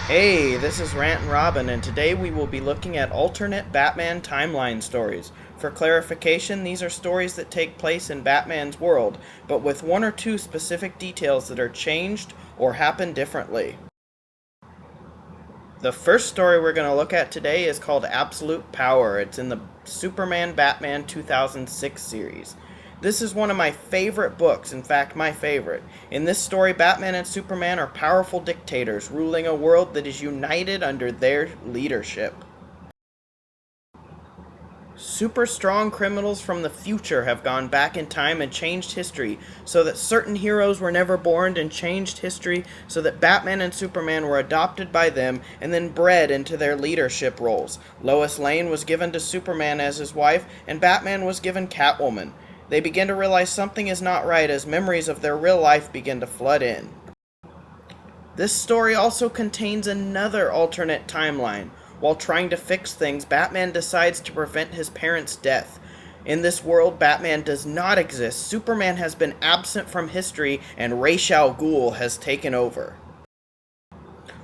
Hey, this is Rant and Robin, and today we will be looking at alternate Batman timeline stories. For clarification, these are stories that take place in Batman's world, but with one or two specific details that are changed or happen differently. The first story we're going to look at today is called Absolute Power. It's in the Superman Batman 2006 series. This is one of my favorite books, in fact, my favorite. In this story, Batman and Superman are powerful dictators ruling a world that is united under their leadership. Super strong criminals from the future have gone back in time and changed history so that certain heroes were never born, and changed history so that Batman and Superman were adopted by them and then bred into their leadership roles. Lois Lane was given to Superman as his wife, and Batman was given Catwoman. They begin to realize something is not right as memories of their real life begin to flood in. This story also contains another alternate timeline. While trying to fix things, Batman decides to prevent his parents' death. In this world, Batman does not exist. Superman has been absent from history, and Ra's al Ghul has taken over.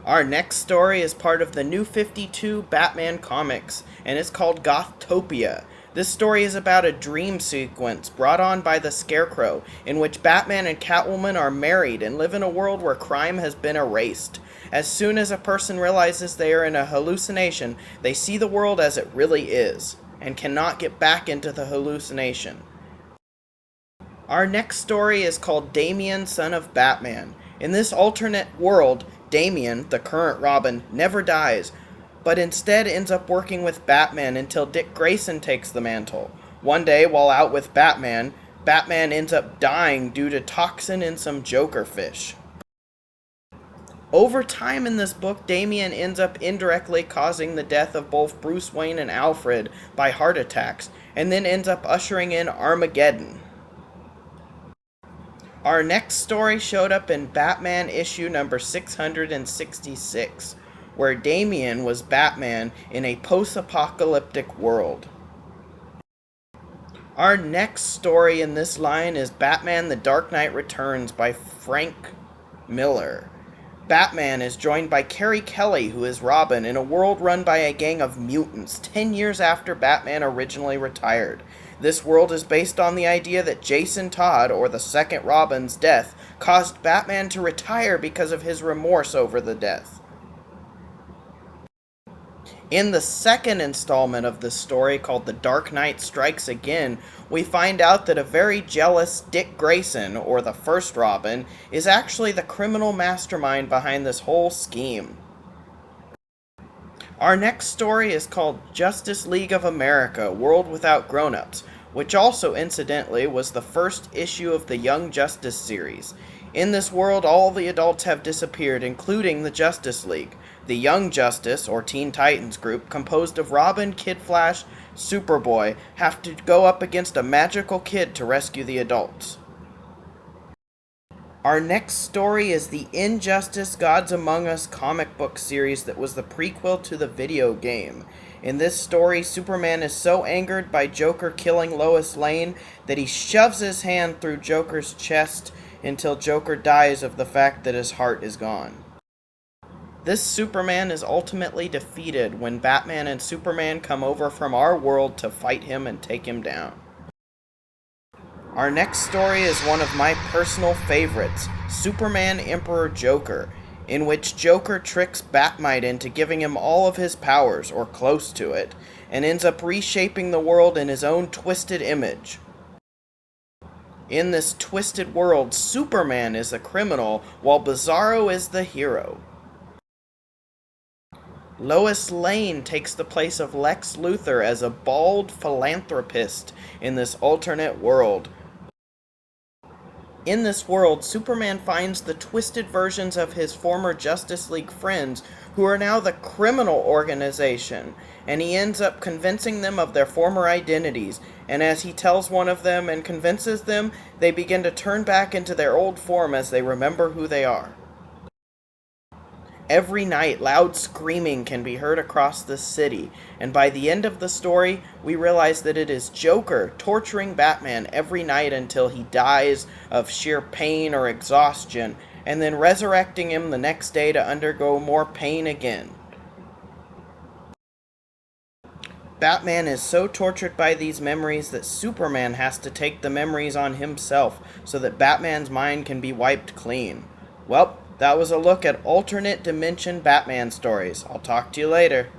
Our next story is part of the New 52 Batman comics, and it's called Gothtopia. This story is about a dream sequence brought on by the Scarecrow, in which Batman and Catwoman are married and live in a world where crime has been erased. As soon as a person realizes they are in a hallucination, they see the world as it really is, and cannot get back into the hallucination. Our next story is called Damian, Son of Batman. In this alternate world, Damian, the current Robin, never dies, but instead ends up working with Batman until Dick Grayson takes the mantle. One day, while out with Batman, Batman ends up dying due to toxin in some Joker fish. Over time in this book, Damian ends up indirectly causing the death of both Bruce Wayne and Alfred by heart attacks, and then ends up ushering in Armageddon. Our next story showed up in Batman issue number 666. Where Damian was Batman in a post-apocalyptic world. Our next story in this line is Batman The Dark Knight Returns by Frank Miller. Batman is joined by Carrie Kelly, who is Robin, in a world run by a gang of mutants 10 years after Batman originally retired. This world is based on the idea that Jason Todd, or the second Robin's death, caused Batman to retire because of his remorse over the death. In the second installment of this story, called The Dark Knight Strikes Again, we find out that a very jealous Dick Grayson, or the first Robin, is actually the criminal mastermind behind this whole scheme. Our next story is called Justice League of America, World Without Grown-Ups, which also, incidentally, was the first issue of the Young Justice series. In this world, all the adults have disappeared, including the Justice League. The Young Justice, or Teen Titans group, composed of Robin, Kid Flash, Superboy, have to go up against a magical kid to rescue the adults. Our next story is the Injustice Gods Among Us comic book series that was the prequel to the video game. In this story, Superman is so angered by Joker killing Lois Lane that he shoves his hand through Joker's chest until Joker dies of the fact that his heart is gone. This Superman is ultimately defeated when Batman and Superman come over from our world to fight him and take him down. Our next story is one of my personal favorites, Superman Emperor Joker, in which Joker tricks Batmite into giving him all of his powers, or close to it, and ends up reshaping the world in his own twisted image. In this twisted world, Superman is the criminal, while Bizarro is the hero. Lois Lane takes the place of Lex Luthor as a bald philanthropist in this alternate world. In this world, Superman finds the twisted versions of his former Justice League friends, who are now the criminal organization, and he ends up convincing them of their former identities, and as he tells one of them and convinces them, they begin to turn back into their old form as they remember who they are. Every night, loud screaming can be heard across the city, and by the end of the story, we realize that it is Joker torturing Batman every night until he dies of sheer pain or exhaustion, and then resurrecting him the next day to undergo more pain again. Batman is so tortured by these memories that Superman has to take the memories on himself so that Batman's mind can be wiped clean. Well, that was a look at alternate dimension Batman stories. I'll talk to you later.